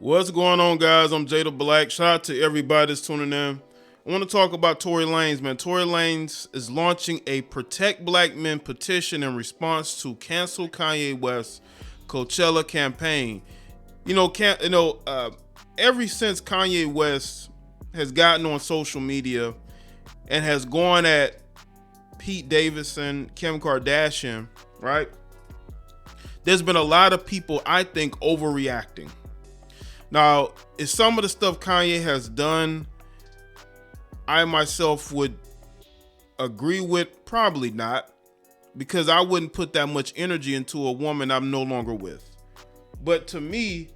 What's going on, guys? I'm Jay the Black. Shout out to everybody that's tuning in. I want to talk about Tory Lanez, man. Tory Lanez is launching a Protect Black Men petition in response to cancel Kanye West Coachella campaign. Ever since Kanye West has gotten on social media and has gone at Pete Davidson, Kim Kardashian, right? There's been a lot of people, I think, overreacting. Now, is some of the stuff Kanye has done I myself would agree with? Probably not, because I wouldn't put that much energy into a woman I'm no longer with. But to me,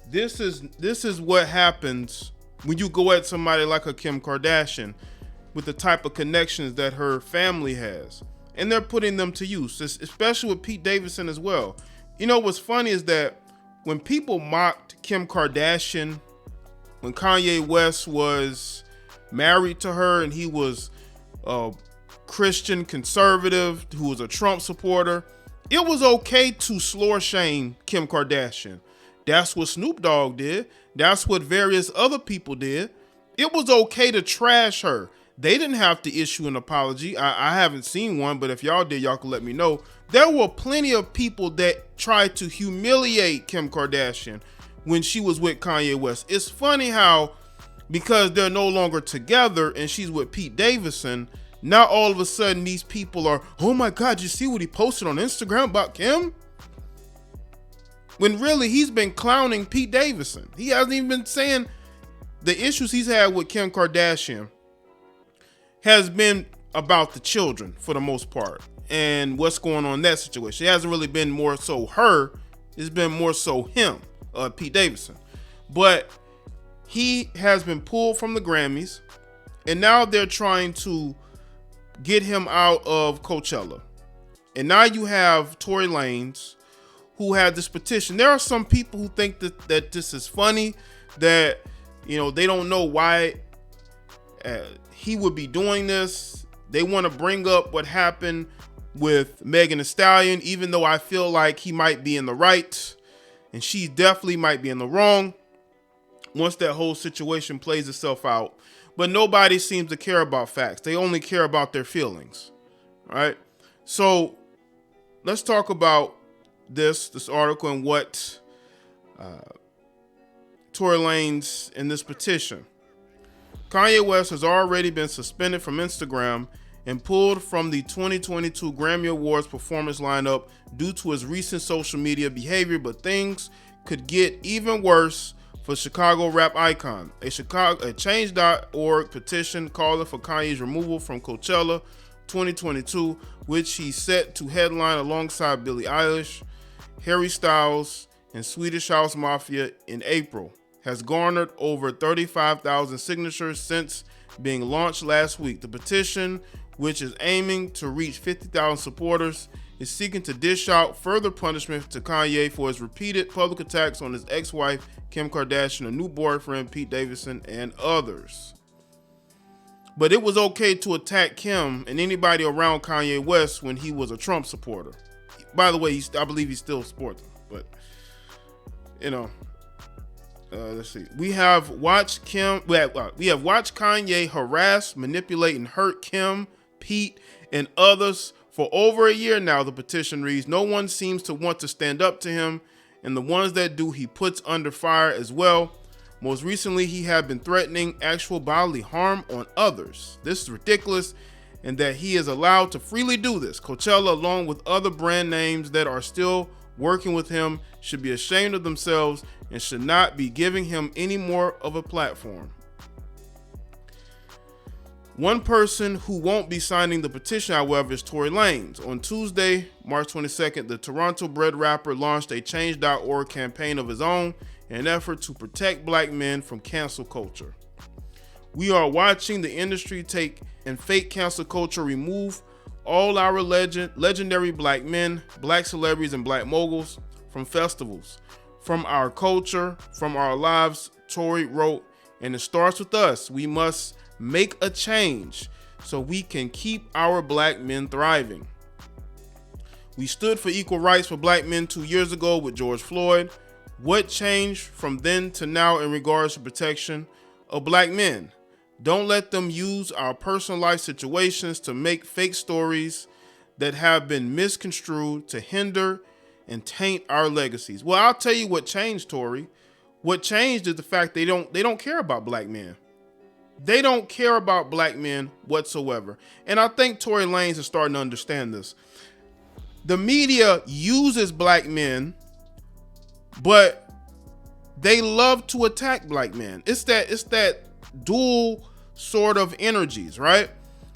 this is what happens when you go at somebody like a Kim Kardashian with the type of connections that her family has. And they're putting them to use, especially with Pete Davidson as well. You know, what's funny is that when people mocked Kim Kardashian, when Kanye West was married to her and he was a Christian conservative who was a Trump supporter, it was okay to slur shame Kim Kardashian. That's what Snoop Dogg did. That's what various other people did. It was okay to trash her. They didn't have to issue an apology. I haven't seen one, but if y'all did, y'all can let me know. There were plenty of people that tried to humiliate Kim Kardashian when she was with Kanye West. It's funny how, because they're no longer together and she's with Pete Davidson, now all of a sudden these people are, oh my God, you see what he posted on Instagram about Kim? When really he's been clowning Pete Davidson. He hasn't even been saying the issues he's had with Kim Kardashian has been about the children for the most part and what's going on in that situation. It hasn't really been more so her, it's been more so him, Pete Davidson. But he has been pulled from the Grammys and now they're trying to get him out of Coachella. And now you have Tory Lanez who had this petition. There are some people who think that this is funny, that, you know, they don't know why he would be doing this. They want to bring up what happened with Megan Thee Stallion, even though I feel like he might be in the right and she definitely might be in the wrong once that whole situation plays itself out. But nobody seems to care about facts. They only care about their feelings, right? So let's talk about this article and what Tory Lanez in this petition. Kanye West has already been suspended from Instagram and pulled from the 2022 Grammy Awards performance lineup due to his recent social media behavior, but things could get even worse for Chicago rap icon. A Change.org petition calling for Kanye's removal from Coachella 2022, which he's set to headline alongside Billie Eilish, Harry Styles, and Swedish House Mafia in April, has garnered over 35,000 signatures since being launched last week. The petition, which is aiming to reach 50,000 supporters, is seeking to dish out further punishment to Kanye for his repeated public attacks on his ex-wife, Kim Kardashian, a new boyfriend, Pete Davidson, and others. But it was okay to attack Kim and anybody around Kanye West when he was a Trump supporter. By the way, I believe he still supports him, but, you know, let's see. We have watched Kanye harass, manipulate, and hurt Kim, Pete, and others for over a year now, the petition reads. No one seems to want to stand up to him, and the ones that do, he puts under fire as well. Most recently, he had been threatening actual bodily harm on others. This is ridiculous, and that he is allowed to freely do this. Coachella, along with other brand names that are still working with him, should be ashamed of themselves and should not be giving him any more of a platform. One person who won't be signing the petition, however, is Tory Lanez. On Tuesday, March 22nd, the Toronto-bred rapper launched a Change.org campaign of his own in an effort to protect black men from cancel culture. We are watching the industry take and fake cancel culture remove all our legendary black men, black celebrities, and black moguls from festivals, from our culture, from our lives, Tory wrote, and it starts with us. We must make a change so we can keep our black men thriving. We stood for equal rights for black men 2 years ago with George Floyd. What changed from then to now in regards to protection of black men? Don't let them use our personal life situations to make fake stories that have been misconstrued to hinder and taint our legacies. Well, I'll tell you what changed, Tory. What changed is the fact they don't care about black men. They don't care about black men whatsoever. And I think Tory Lanez is starting to understand this. The media uses black men, but they love to attack black men. It's that dual sort of energies, right?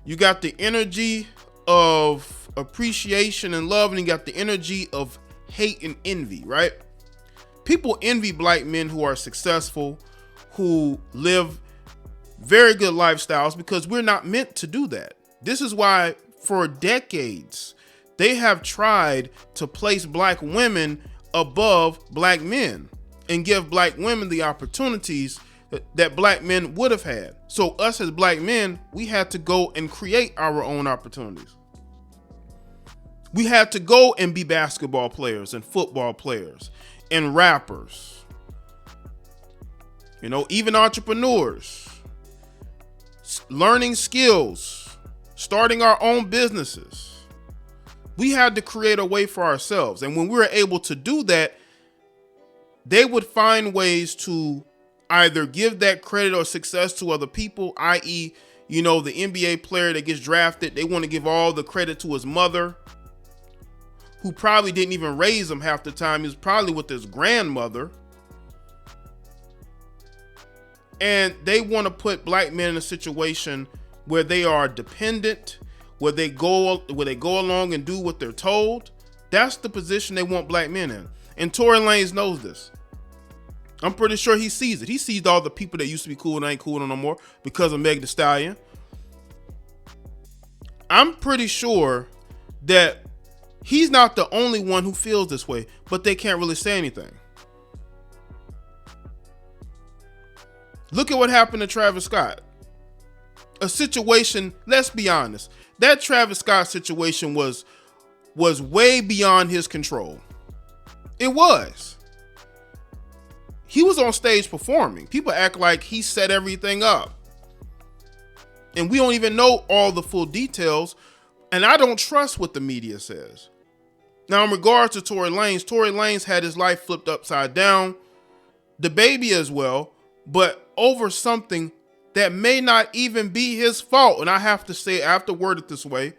You got the energy of appreciation and love, and you got the energy of hate and envy, right? People envy black men who are successful, who live very good lifestyles, because we're not meant to do that. This is why for decades they have tried to place black women above black men and give black women the opportunities that black men would have had. So us as black men, we had to go and create our own opportunities. We had to go and be basketball players and football players and rappers, even entrepreneurs, learning skills, starting our own businesses. We had to create a way for ourselves. And when we were able to do that, they would find ways to either give that credit or success to other people, i.e., the NBA player that gets drafted, they want to give all the credit to his mother, who probably didn't even raise him half the time. He was probably with his grandmother. And they want to put black men in a situation where they are dependent, where they go along and do what they're told. That's the position they want black men in. And Tory Lanez knows this. I'm pretty sure he sees it. He sees all the people that used to be cool and ain't cool no more because of Meg Thee Stallion. I'm pretty sure that he's not the only one who feels this way, but they can't really say anything. Look at what happened to Travis Scott. A situation, let's be honest, that Travis Scott situation was way beyond his control. It was. He was on stage performing. People act like he set everything up. And we don't even know all the full details. And I don't trust what the media says. Now, in regards to Tory Lanez had his life flipped upside down. The baby as well, but over something that may not even be his fault. And I have to word it this way.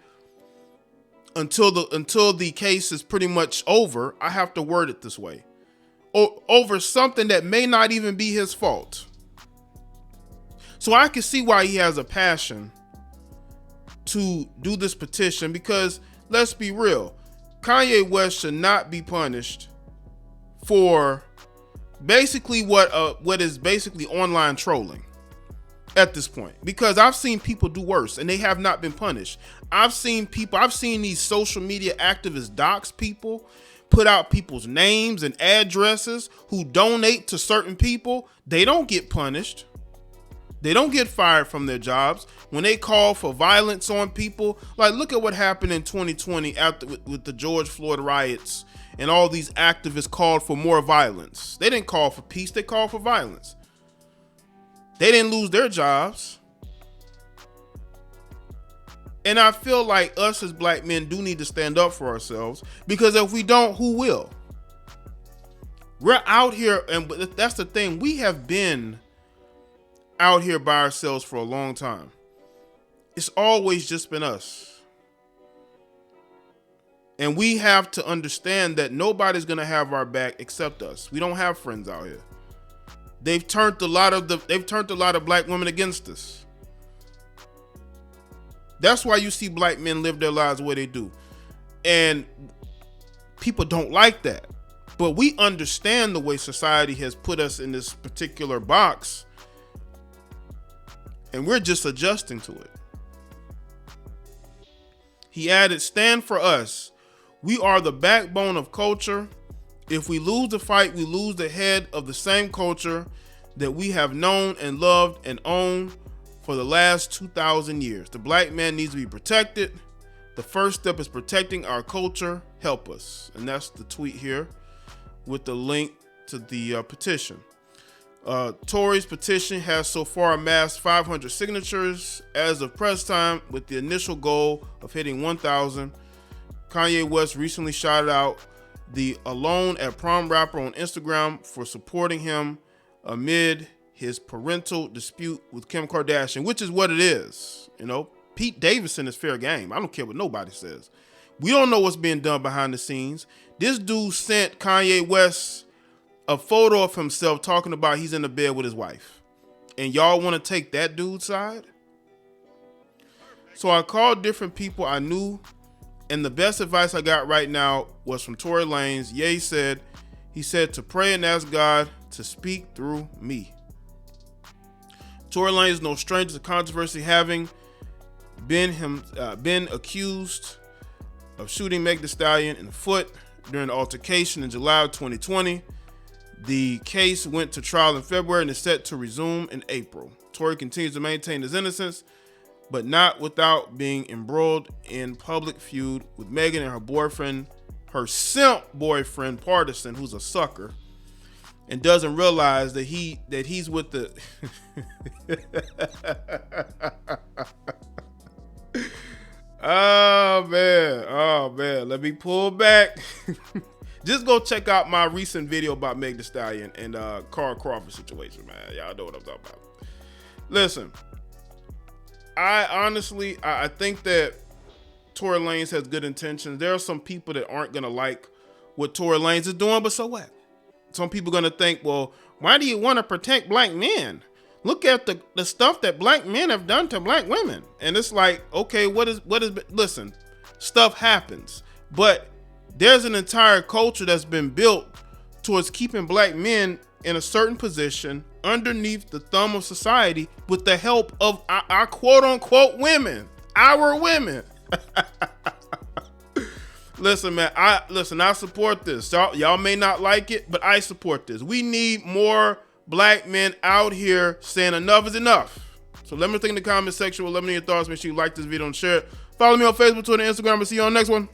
Until the case is pretty much over, I have to word it this way. Over something that may not even be his fault. So I can see why he has a passion to do this petition, because let's be real, Kanye West should not be punished for basically what is basically online trolling at this point, because I've seen people do worse and they have not been punished. I've seen these social media activists dox people, put out people's names and addresses who donate to certain people. They don't get punished. They don't get fired from their jobs. When they call for violence on people, like look at what happened in 2020 with the George Floyd riots, and all these activists called for more violence. They didn't call for peace, they called for violence. They didn't lose their jobs. And I feel like us as black men do need to stand up for ourselves, because if we don't, who will? We're out here, and that's the thing. We have been out here by ourselves for a long time. It's always just been us. And we have to understand that nobody's going to have our back except us. We don't have friends out here. They've turned a lot of black women against us. That's why you see black men live their lives the way they do. And people don't like that. But we understand the way society has put us in this particular box. And we're just adjusting to it. He added, stand for us. We are the backbone of culture. If we lose the fight, we lose the head of the same culture that we have known and loved and owned for the last 2,000 years. The black man needs to be protected. The first step is protecting our culture. Help us. And that's the tweet here with the link to the petition. Tory's petition has so far amassed 500 signatures as of press time, with the initial goal of hitting 1,000. Kanye West recently shouted out the Alone at Prom rapper on Instagram for supporting him amid his parental dispute with Kim Kardashian, which is what it is. You know, Pete Davidson is fair game. I don't care what nobody says. We don't know what's being done behind the scenes. This dude sent Kanye West a photo of himself talking about he's in the bed with his wife. And y'all want to take that dude's side? So I called different people I knew, and the best advice I got right now was from Tory Lanez. Ye said, he said to pray and ask God to speak through me. Tory Lanez is no stranger to controversy, having been accused of shooting Meg Thee Stallion in the foot during an altercation in July of 2020. The case went to trial in February and is set to resume in April. Tory continues to maintain his innocence, but not without being embroiled in public feud with Megan and her boyfriend, her simp boyfriend, Partisan, who's a sucker, and doesn't realize that he's with the Oh man, let me pull back. Just go check out my recent video about Meg Thee Stallion and Carl Crawford situation, man. Y'all know what I'm talking about. Listen, I think that Tory Lanez has good intentions. There are some people that aren't gonna like what Tory Lanez is doing, but so what? Some people are gonna think, well, why do you want to protect black men? Look at the stuff that black men have done to black women. And it's like, okay, listen, stuff happens, but there's an entire culture that's been built towards keeping black men in a certain position underneath the thumb of society with the help of our quote unquote women, our women. Listen, man, I support this. Y'all may not like it, but I support this. We need more black men out here saying enough is enough. So let me know in the comment section. Let me know your thoughts. Make sure you like this video and share it. Follow me on Facebook, Twitter, and Instagram. I'll see you on the next one.